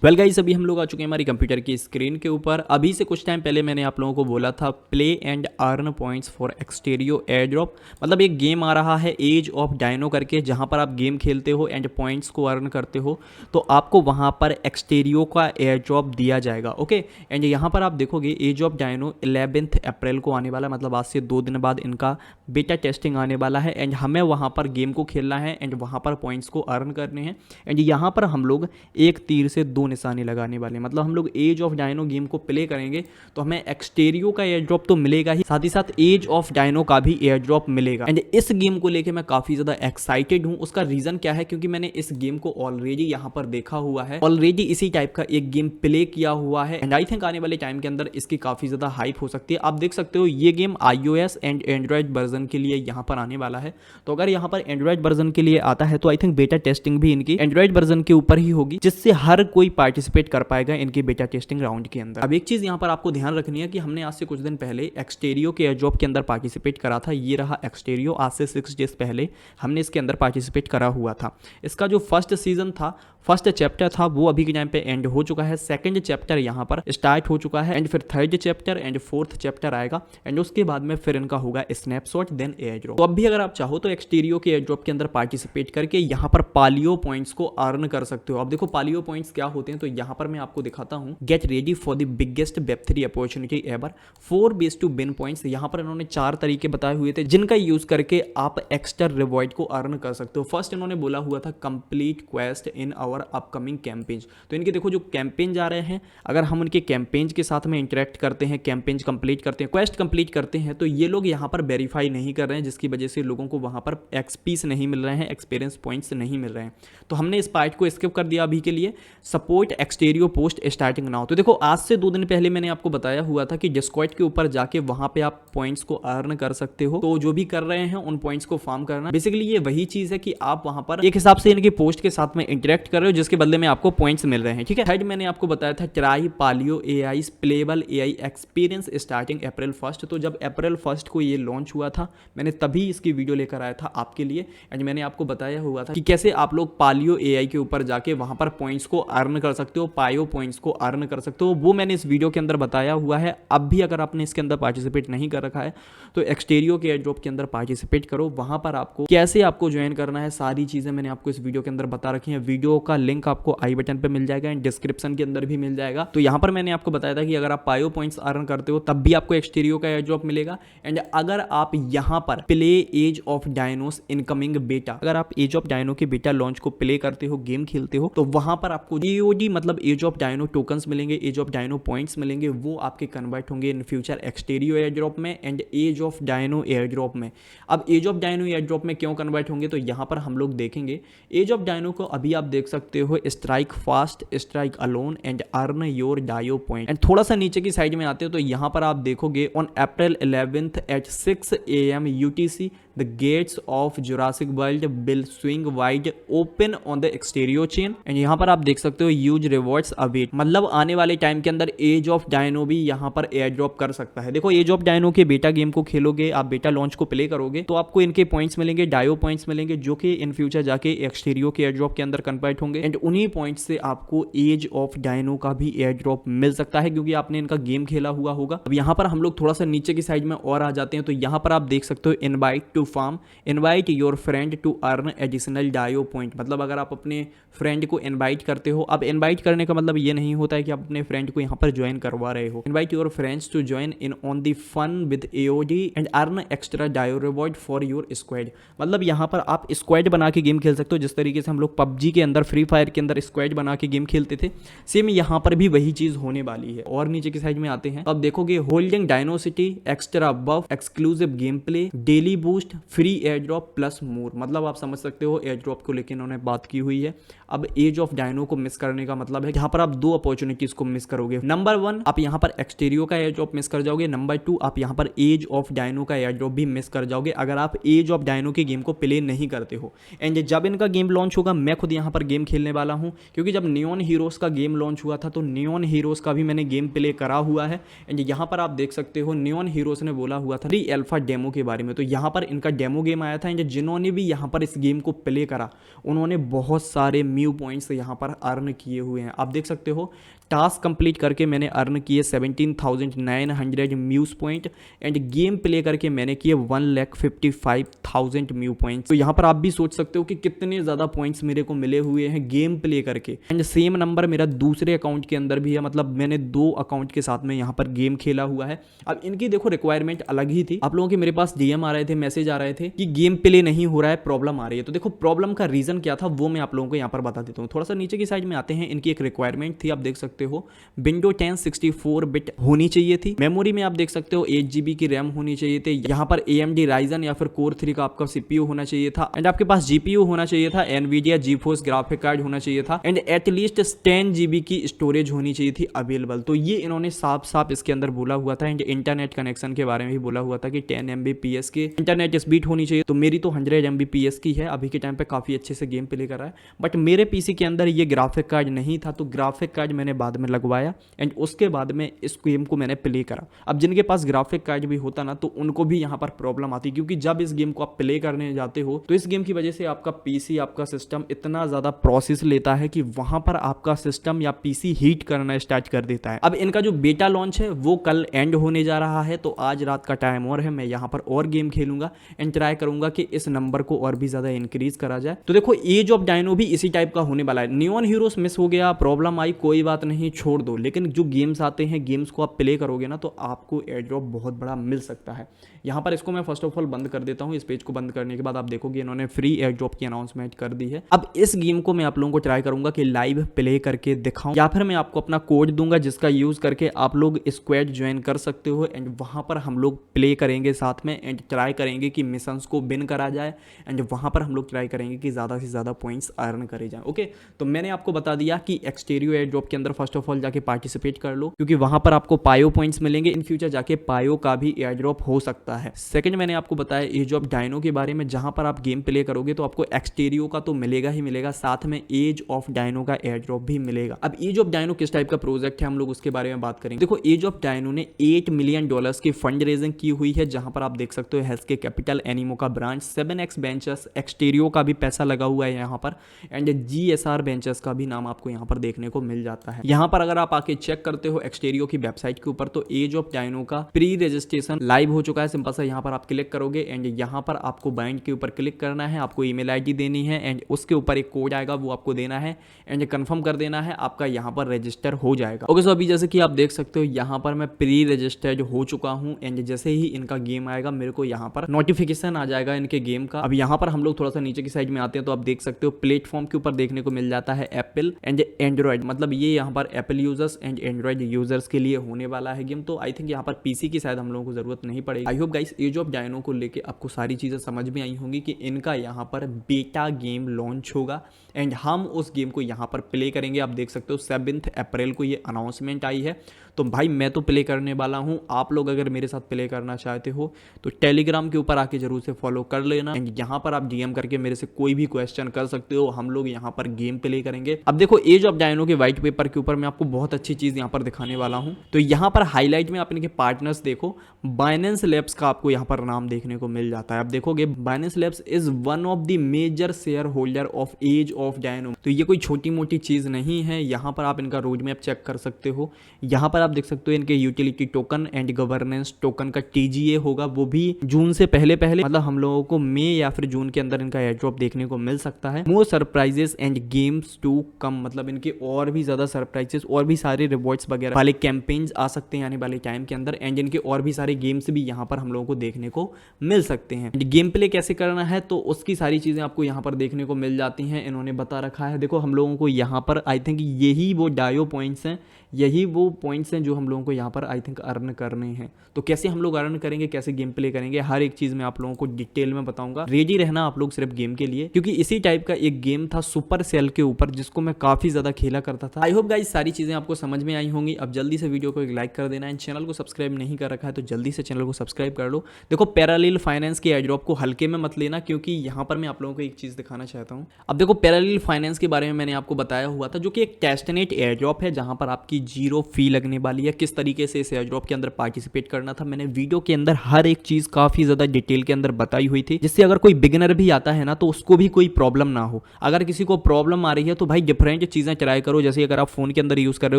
Well guys, अभी हम लोग आ चुके हैं हमारी कंप्यूटर की स्क्रीन के ऊपर। अभी से कुछ टाइम पहले मैंने आप लोगों को बोला था play and earn points for Xterio air drop. मतलब एक गेम आ रहा है एज ऑफ डायनो करके, जहां पर आप गेम खेलते हो एंड पॉइंट्स को अर्न करते हो तो आपको वहां पर एक्सटेरियो का एयर ड्रॉप दिया जाएगा। ओके, एंड यहाँ पर आप देखोगे एज ऑफ डायनो 11 अप्रैल को आने वाला है, मतलब आज से 2 दिन बाद इनका बेटा टेस्टिंग आने वाला है। एंड हमें वहां पर गेम को खेलना है एंड वहां पर पॉइंट्स को अर्न करने हैं। एंड यहाँ पर हम लोग एक तीर से दो निशाने लगाने वाले हैं। मतलब हम लोग एज ऑफ डायनो गेम को प्ले करेंगे तो हमें एक्सटेरियो का एयर ड्रॉप तो मिलेगा ही साथ एज ऑफ डायनो का भी एयर ड्रॉप मिलेगा। एंड इस गेम को लेके मैं काफी ज्यादा एक्साइटेड हूं। उसका रीजन क्या है, क्योंकि मैंने इस गेम को ऑलरेडी यहां पर देखा हुआ है, ऑलरेडी इसी टाइप का एक गेम प्ले किया हुआ है। एंड आई थिंक आने वाले टाइम के अंदर इसकी काफी ज्यादा हाइप हो सकती है। आप देख सकते हो ये game iOS and Android version के लिए यहां पर आने वाला है। तो अगर यहां पर एंड्रॉइड वर्जन के लिए आता है तो आई थिंक बेटा टेस्टिंग भी इनकी एंड्रॉइड वर्जन के ऊपर ही होगी, जिससे हर कोई पार्टिसिपेट कर पाएगा इनके बेटा टेस्टिंग राउंड के अंदर। अब एक चीज यहां पर आपको ध्यान रखनी है कि हमने आज से कुछ दिन पहले एक्सटेरियो के एयर ड्रॉप के अंदर पार्टिसिपेट करा था। ये रहा एक्सटेरियो, आज से 6 डेज पहले हमने इसके अंदर पार्टिसिपेट करा हुआ था। इसका जो फर्स्ट सीजन था, फर्स्ट चैप्टर था, वो अभी के टाइम पे एंड हो चुका है। सेकंड चैप्टर यहाँ पर स्टार्ट हो चुका है एंड फिर third chapter and fourth chapter आएगा। एंड उसके बाद में फिर इनका होगा स्नैपशॉट देन एयर ड्रॉप। तो अब भी अगर आप चाहो तो एक्सटेरियो के एयर ड्रॉप के अंदर पार्टिसिपेट करके यहाँ पर पालियो पॉइंट्स को अर्न कर सकते हो। अब देखो पालियो पॉइंट्स क्या होते हैं, तो यहाँ पर मैं आपको दिखाता हूँ। Get ready for the biggest Web3 opportunity ever, 4 ways to win points. यहाँ पर इन्होंने 4 तरीके बताए हुए थे जिनका यूज करके आप एक्स्ट्रा रिवॉर्ड को अर्न कर सकते हो। फर्स्ट इन्होंने बोला हुआ था complete quest in our upcoming campaigns. तो इनके देखो जो कैंपेन्स आ रहे हैं, अगर हम उनके कैंपेन्स के साथ में इंटरेक्ट करते हैं, कैंपेन्स कंप्लीट करते हैं, क्वेस्ट कंप्लीट करते हैं, तो ये लोग यहाँ पर वेरीफाई नहीं कर रहे हैं, जिसकी वजह से लोगों को वहाँ पर एक्सपीस नहीं मिल रहे हैं, एक्सपीरियंस पॉइंट्स नहीं मिल रहे हैं। तो हमने इस पार्ट को स्किप कर दिया अभी के लिए। Support Xterio post starting now. तो देखो आज से 2 दिन पहले मैंने आपको बताया हुआ था कि डिस्कॉर्ड के ऊपर जाके वहाँ पे आप पॉइंट्स को अर्न कर सकते हो। तो जो भी कर रहे हैं उन पॉइंट्स को फार्म करना, बेसिकली ये वही चीज है कि आप वहाँ पर एक हिसाब से इनके पोस्ट के साथ में इंटरेक्ट कर रहे हो, जिसके बदले में आपको पॉइंट्स मिल रहे हैं। ठीक है, थर्ड मैंने आपको बताया था try Palio AI playable AI experience starting April 1। तो जब अप्रैल 1 को ये लॉन्च हुआ था, मैंने तभी इसकी वीडियो लेकर आया था आपके लिए। एंड मैंने आपको बताया हुआ था कि कैसे आप लोग पालियो एआई के ऊपर जाके वहां पर पॉइंट्स को अर्न कर सकते हो, पायो पॉइंट्स को अर्न कर सकते हो। वो मैंने इस वीडियो के अंदर बताया हुआ है। अब भी अगर आपने इसके अंदर पार्टिसिपेट नहीं कर रखा है तो एक्सटेरियो के एयर ड्रॉप के अंदर पार्टिसिपेट करो। वहां पर आपको कैसे आपको ज्वाइन करना है, सारी चीजें मैंने आपको इस वीडियो के अंदर बता रखी है। वीडियो का लिंक आपको आई बटन पे मिल जाएगा एंड डिस्क्रिप्शन के अंदर भी मिल जाएगा। तो यहाँ पर मैंने आपको बताया था कि अगर आप पायो पॉइंट्स अर्न करते हो तब भी आपको एक्सटेरियो का एयर ड्रॉप मिलेगा। एंड अगर आप यहाँ पर play Age of Dinos incoming बेटा, अगर आप एज ऑफ डायनो के बेटा लॉन्च को प्ले करते हो, गेम खेलते हो, तो वहां पर आपको एओडी मतलब एज ऑफ डायनो टोकन्स मिलेंगे, एज ऑफ डायनो पॉइंट्स मिलेंगे। वो आपके कन्वर्ट होंगे in future Xterio air drop में and Age of Dino air drop में। अब Age of Dino air drop में क्यों कन्वर्ट होंगे, तो यहाँ पर हम लोग देखेंगे। एज ऑफ डायनो को अभी आप देख सकते हो strike fast, strike alone and earn your Dio point. And थोड़ा सा नीचे की साइड में आते हो तो यहाँ पर आप देखोगे on April 11 at 6 AM UTC the gates of Jurassic World will swing wide open on the exterior chain। And यहाँ पर आप देख सकते हो यूज रिवॉर्ड्स अवेट, मतलब आने वाले टाइम के अंदर एज ऑफ डायनो भी यहाँ पर एयर ड्रॉप कर सकता है। देखो एज ऑफ डायनो के बेटा गेम को खेलोगे, आप बेटा लॉन्च को प्ले करोगे तो आपको इनके पॉइंट्स मिलेंगे, डायो पॉइंट्स मिलेंगे, जो कि इन फ्यूचर जाके एक्सटेरियो के एयर ड्रॉप के अंदर कन्वर्ट होंगे। एंड उन्हीं पॉइंट्स से आपको एज ऑफ डायनो का भी एयर ड्रॉप मिल सकता है, क्योंकि आपने इनका गेम खेला हुआ होगा। अब यहाँ पर हम लोग थोड़ा सा नीचे की साइड में और आ जाते हैं तो यहाँ पर आप देख सकते हो invite to farm, invite your friend to earn additional Dio point. मतलब अगर आप अपने फ्रेंड को इनवाइट करते हो, अब इनवाइट करने का मतलब ये नहीं होता है कि आप अपने फ्रेंड को यहाँ पर ज्वाइन करवा रहे हो। Invite your friends to join in on the fun with AOD and earn extra Dio reward for your squad. मतलब यहाँ पर आप स्क्वाड बना के गेम खेल सकते हो, जिस तरीके से हम लोग पबजी के अंदर, फ्री फायर के अंदर स्क्वाड बना के गेम खेलते थे, सेम यहाँ पर भी वही चीज होने वाली है। और नीचे की साइड में आते हैं, अब देखोगे holding Dinocity, extra buff, exclusive gameplay, daily boost, free airdrop plus more. मतलब आप समझ सकते हो एयर ड्रॉप को लेकर इन्होंने बात की हुई है। अब एज ऑफ डायनो को मिस करने का मतलब है यहाँ पर आप 2 अपॉर्चुनिटीज को मिस करोगे। नंबर 1 आप यहाँ पर एक्सटेरियो का एयर ड्रॉप मिस कर जाओगे, नंबर 2 आप यहाँ पर एज ऑफ डायनो का एयर ड्रॉप भी मिस कर जाओगे अगर आप एज ऑफ डायनो के गेम को प्ले नहीं करते हो। एंड जब इनका गेम लॉन्च होगा, मैं खुद यहाँ पर गेम खेलने वाला हूँ, क्योंकि जब नियॉन हीरोज का गेम लॉन्च हुआ था तो नियॉन हीरोज का भी मैंने गेम प्ले करा हुआ है। एंड यहाँ पर आप देख सकते हो नियॉन हीरोज ने बोला हुआ था फ्री अल्फा डेमो के बारे में, तो यहाँ पर इनका इनका डेमो गेम आया था एंड जिन्होंने भी यहाँ पर इस गेम को प्ले करा उन्होंने बहुत सारे म्यू पॉइंट्स यहाँ पर अर्न किए हुए हैं। आप देख सकते हो टास्क कंप्लीट करके मैंने अर्न किए 17,900 Muse point and game play करके मैंने किए 1,55,000 म्यू पॉइंट्स। तो यहाँ पर आप भी सोच सकते हो कि कितने ज़्यादा पॉइंट्स मेरे को मिले हुए हैं गेम प्ले करके। एंड सेम नंबर मेरा दूसरे अकाउंट के अंदर भी है, मतलब मैंने 2 अकाउंट के साथ में यहाँ पर गेम खेला हुआ है। अब इनकी देखो रिक्वायरमेंट अलग ही थी। आप लोगों के मेरे पास डीएम आ रहे थे, मैसेज आ रहे थे कि गेम प्ले नहीं हो रहा है, प्रॉब्लम आ रही है। तो देखो प्रॉब्लम का रीजन क्या था वो मैं आप लोगों को यहाँ पर बता देता हूँ। थोड़ा सा नीचे की साइड में आते हैं। इनकी एक रिक्वायरमेंट थी, आप देख सकते हो विंडो 10 64 बिट होनी चाहिए थी। मेमोरी में आप देख सकते हो 8 GB की रैम होनी चाहिए थी। यहाँ पर AMD Ryzen या फिर Core 3 का आपका CPU होना चाहिए था एंड आपके पास GPU होना चाहिए था, NVIDIA GeForce ग्राफिक कार्ड होना चाहिए था एंड एटलीस्ट 10 GB की स्टोरेज होनी चाहिए थी अवेलेबल। तो ये इन्होंने साफ साफ इसके अंदर बोला हुआ था एंड इंटरनेट कनेक्शन के बारे में भी बोला हुआ था कि 10 Mbps की इंटरनेट स्पीड होनी चाहिए। तो मेरी तो 100 Mbps की है, अभी के टाइम पे काफी अच्छे से गेम प्ले कर रहा है। बट मेरे पीसी के अंदर ये ग्राफिक कार्ड नहीं था, तो ग्राफिक कार्ड मैंने बाद में लगवाया एंड उसके बाद में इस गेम को मैंने प्ले करा। अब जिनके पास ग्राफिक कार्ड भी होता ना तो उनको भी यहाँ पर प्रॉब्लम आती, क्योंकि जब इस गेम को आप प्ले करने जाते हो तो इस गेम की वजह से आपका पीसी, आपका सिस्टम इतना ज़्यादा प्रोसेस लेता है कि वहाँ पर आपका सिस्टम या पीसी हीट करना स्टार्ट कर देता है। अब इनका जो बेटा लॉन्च है वो कल एंड होने जा रहा है, तो आज रात का टाइम और है, मैं यहाँ पर और गेम खेलूंगा एंड ट्राई करूंगा कि इस नंबर को और भी ज़्यादा इंक्रीज करा जाए। तो देखो एज ऑफ डायनो भी इसी टाइप का होने वाला है। नियॉन हीरोज मिस हो गया, प्रॉब्लम आई, कोई बात नहीं, छोड़ दो। लेकिन जो गेम्स आते हैं, गेम्स को आप प्ले करोगे ना तो आपको एयर ड्रॉप बहुत बड़ा मिल सकता है। यहाँ पर इसको मैं फर्स्ट ऑफ ऑल बंद कर देता हूँ। इस पेज को बंद करने के बाद आप देखोगे इन्होंने फ्री एयर ड्रॉप की अनाउंसमेंट कर दी है। अब इस गेम को मैं आप लोगों को ट्राई करूंगा कि लाइव प्ले करके दिखाऊं, या फिर मैं आपको अपना कोड दूंगा जिसका यूज करके आप लोग स्क्वाड ज्वाइन कर सकते हो एंड वहां पर हम लोग प्ले करेंगे साथ में एंड ट्राई करेंगे कि मिशंस को विन करा जाए एंड वहां पर हम लोग ट्राई करेंगे कि ज़्यादा से ज़्यादा पॉइंट्स अर्न करे जाए। ओके, तो मैंने आपको बता दिया कि एक्सटेरियो एयर ड्रॉप के अंदर फर्स्ट ऑफ ऑल जाके पार्टिसिपेट कर लो, क्योंकि वहां पर आपको पायो पॉइंट्स मिलेंगे। इन फ्यूचर जाके पायो का भी एयर ड्रॉप हो सकता है। सेकंड, मैंने आपको बताया एज ऑफ डायनो के बारे में, जहां पर आप गेम प्ले करोगे तो आपको एक्सटेरियो का तो मिलेगा ही मिलेगा, साथ में एज ऑफ डायनो का एयर ड्रॉप भी मिलेगा। अब एज ऑफ डायनो किस टाइप का प्रोजेक्ट है हम लोग उसके बारे में बात करेंगे। देखो एज ऑफ डायनो ने $8 मिलियन की फंड रेजिंग की हुई है, जहां पर आप देख सकते हो हेल्थ के कैपिटल, एनिमो का ब्रांच, 7X वेंचर्स, एक्सटेरियो का भी पैसा लगा हुआ है यहाँ पर एंड GSR वेंचर्स का भी नाम आपको यहाँ पर देखने को मिल जाता है। यहाँ पर अगर आप आके चेक करते हो एक्सटेरियो की वेबसाइट के ऊपर तो एज ऑफ डायनो का प्री रजिस्ट्रेशन लाइव हो चुका है। सिंपल सा यहाँ पर आप क्लिक करोगे एंड यहाँ पर आपको बाइंड के ऊपर क्लिक करना है, आपको ईमेल आईडी देनी है एंड उसके ऊपर एक कोड आएगा वो आपको देना है एंड कंफर्म कर देना है, आपका यहाँ पर रजिस्टर हो जाएगा। ओके, सो अभी जैसे कि आप देख सकते हो यहाँ पर मैं प्री रजिस्टर्ड हो चुका हूँ एंड जैसे ही इनका गेम आएगा मेरे को यहाँ पर नोटिफिकेशन आ जाएगा इनके गेम का। अब यहाँ पर हम लोग थोड़ा सा नीचे की साइड में आते हैं तो आप देख सकते हो प्लेटफॉर्म के ऊपर देखने को मिल जाता है एप्पल एंड एंड्रॉइड, मतलब ये यहाँ पर Apple users and Android users के लिए होने वाला है गेम। तो आई थिंक यहाँ पर पीसी की शायद हम लोगों को जरूरत नहीं पड़ेगी। I hope guys Age of Dino को लेके आपको सारी चीजें समझ में आई होंगी कि इनका यहाँ पर बेटा गेम लॉन्च होगा एंड हम उस गेम को यहाँ पर प्ले करेंगे। आप देख सकते हो 7 अप्रैल को ये अनाउंसमेंट आई है, तो भाई मैं तो प्ले करने वाला हूँ। आप लोग अगर मेरे साथ प्ले करना चाहते हो तो टेलीग्राम के ऊपर आके जरूर से फॉलो कर लेना एंड यहाँ पर आप डीएम करके मेरे से कोई भी क्वेश्चन कर सकते हो, हम लोग यहाँ पर गेम प्ले करेंगे। अब देखो एज ऑफ डायनो के व्हाइट पेपर के ऊपर मैं आपको बहुत अच्छी चीज यहाँ पर दिखाने वाला हूँ। तो यहाँ पर हाईलाइट में आप इनके पार्टनर्स देखो, बाइनेंस लैब्स का आपको यहाँ पर नाम देखने को मिल जाता है। आप देखोगे Binance Labs is one of the major share holder of Age of Dino. तो ये कोई छोटी मोटी चीज नहीं है। यहाँ पर आप इनका रोड मैप चेक कर सकते हो। यहाँ पर आप देख सकते हो इनके utility token and governance token का TGA होगा, वो भी जून से पहले मतलब हम लोगों को मई या फिर जून के अंदर इनका एयर ड्रॉप देखने को मिल सकता है। More surprises and games to come, मतलब इनके और भी ज्यादा सरप्राइजेस और भी सारे रिवॉर्ड्स वगैरह वाले कैंपेन्स आ सकते हैं आने वाले टाइम के अंदर एंड इनके और भी सारे गेम्स भी यहाँ पर हम लोगों को देखने को मिल सकते हैं। गेम प्ले कैसे करना है तो उसकी सारी चीजें आपको यहाँ पर देखने को मिल जाती हैं, इन्होंने बता रखा है। देखो हम लोगों को यहाँ पर आई थिंक यही वो डायो पॉइंट्स हैं, यही वो पॉइंट्स हैं जो हम लोगों को यहाँ पर आई थिंक अर्न करने हैं। तो कैसे हम लोग अर्न करेंगे, कैसे गेम प्ले करेंगे, हर एक चीज मैं आप लोगों को डिटेल में बताऊंगा। रेडी रहना आप लोग सिर्फ गेम के लिए, क्योंकि इसी टाइप का एक गेम था सुपर सेल के ऊपर जिसको मैं काफी ज्यादा खेला करता था। आई होप गाइस सारी चीज़ें आपको समझ में आई होंगी। अब जल्दी से वीडियो को एक लाइक कर देना, एंड चैनल को सब्सक्राइब नहीं कर रखा है तो जल्दी से चैनल को सब्सक्राइब कर लो। देखो पैरेलल फाइनेंस के एयर ड्रॉप को हल्के में मत लेना, क्योंकि यहाँ पर मैं आप लोगों को एक चीज़ दिखाना चाहता हूँ। अब देखो पैरेलल फाइनेंस के बारे में मैंने आपको बताया हुआ था, जो कि एक टेस्टनेट एयर ड्रॉप है जहाँ पर आपकी 0 फी लगने वाली है। किस तरीके से इस एयर ड्रॉप के अंदर पार्टिसिपेट करना था, मैंने वीडियो के अंदर हर एक चीज़ काफ़ी ज़्यादा डिटेल के अंदर बताई हुई थी, जिससे अगर कोई बिगिनर भी आता है ना तो उसको भी कोई प्रॉब्लम ना हो। अगर किसी को प्रॉब्लम आ रही है तो भाई डिफरेंट चीज़ें ट्राई करो। जैसे अगर आप फोन के अंदर यूज़ कर रहे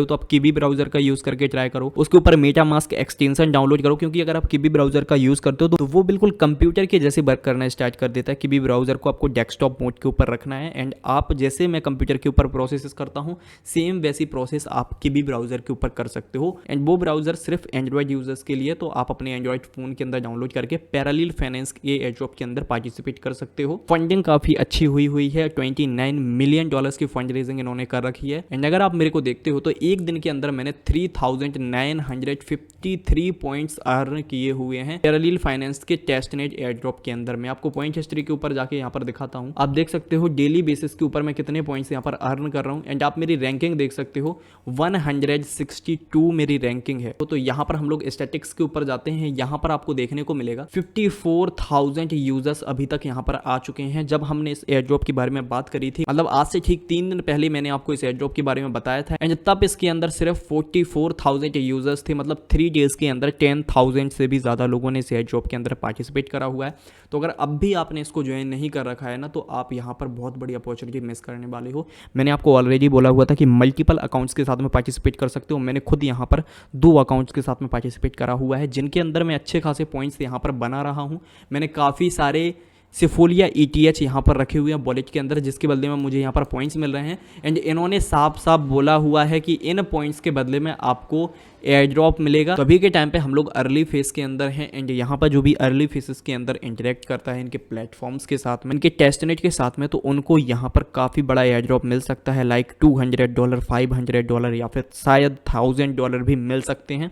हो तो आप किवी ब्राउजर का यूज़ करके ट्राई करो, उसके ऊपर मेटामास्क एक्सटेंशन डाउनलोड करो, क्योंकि अगर आप किवी ब्राउजर का यूज़ करते हो तो वो बिल्कुल कंप्यूटर के जैसे वर्क करना स्टार्ट कर देता है। किवी ब्राउजर को आपको डेस्कटॉप मोड के ऊपर रखना है, एंड आप जैसे मैं कंप्यूटर के ऊपर प्रोसेस करता हूँ सेम वैसी प्रोसेस आप किवी ब्राउजर के ऊपर कर सकते हो। एंड वो ब्राउजर सिर्फ एंड्रॉइड यूजर्स के लिए, तो आप अपने एंड्रॉइड फोन के अंदर डाउनलोड करके पैरेलल फाइनेंस के एयर ड्रॉप के अंदर पार्टिसिपेट कर सकते हो। फंडिंग काफ़ी अच्छी हुई है, $29 मिलियन की फंड रेजिंग इन्होंने कर रखी है। एंड अगर आप मेरे को देखते हो तो एक दिन के अंदर मैंने 3953 पॉइंट्स अर्न किए हुए हैं पैरेलल फाइनेंस के टेस्टनेट एयर ड्रॉप के अंदर। मैं आपको पॉइंट हिस्ट्री के ऊपर जाके यहाँ पर दिखाता हूँ। आप देख सकते हो डेली बेसिस के ऊपर मैं कितने पॉइंट्स यहाँ पर अर्न कर रहा हूँ। एंड आप मेरी रैंकिंग देख सकते हो 162 मेरी रैंकिंग है। तो यहाँ पर हम लोग स्टैटिक्स के ऊपर जाते हैं। यहाँ पर आपको देखने को मिलेगा 54,000 यूजर्स अभी तक यहाँ पर आ चुके हैं। जब हमने इस एयर ड्रॉप के बारे में बात करी थी, मतलब आज से ठीक 3 दिन पहले मैंने आपको इस एयर ड्रॉप के बारे में बताया था, एंड तब इसके अंदर सिर्फ 44,000 यूजर्स थे। मतलब 3 डेज के अंदर 10,000 से भी ज़्यादा लोगों ने इस एयर ड्रॉप के अंदर पार्टिसिपेट करा हुआ है। तो अगर अब भी आपने इसको ज्वाइन नहीं कर रखा है ना, तो आप यहाँ पर बहुत बड़ी अपॉर्चुनिटी मिस करने वाले हो। मैंने आपको ऑलरेडी बोला हुआ था कि मल्टीपल अकाउंट्स के साथ में पार्टिसिपेट कर सकते हो। मैंने खुद यहाँ पर 2 अकाउंट्स के साथ में पार्टिसिपेट करा हुआ है, जिनके अंदर मैं अच्छे खासे पॉइंट्स यहाँ पर बना रहा हूँ। मैंने काफ़ी सारे सिफोलिया ETH यहाँ पर रखे हुए हैं वॉलेट के अंदर, जिसके बदले में मुझे यहाँ पर पॉइंट्स मिल रहे हैं। एंड इन्होंने साफ साफ बोला हुआ है कि इन पॉइंट्स के बदले में आपको एयर ड्रॉप मिलेगा। तो अभी के टाइम पे हम लोग अर्ली फेज के अंदर हैं, एंड यहाँ पर जो भी अर्ली फेजेस के अंदर इंटरेक्ट करता है इनके प्लेटफॉर्म्स के साथ में, इनके टेस्टनेट के साथ में, तो उनको यहाँ पर काफ़ी बड़ा एयर ड्रॉप मिल सकता है। लाइक $200, $500 या फिर शायद $1,000 भी मिल सकते हैं।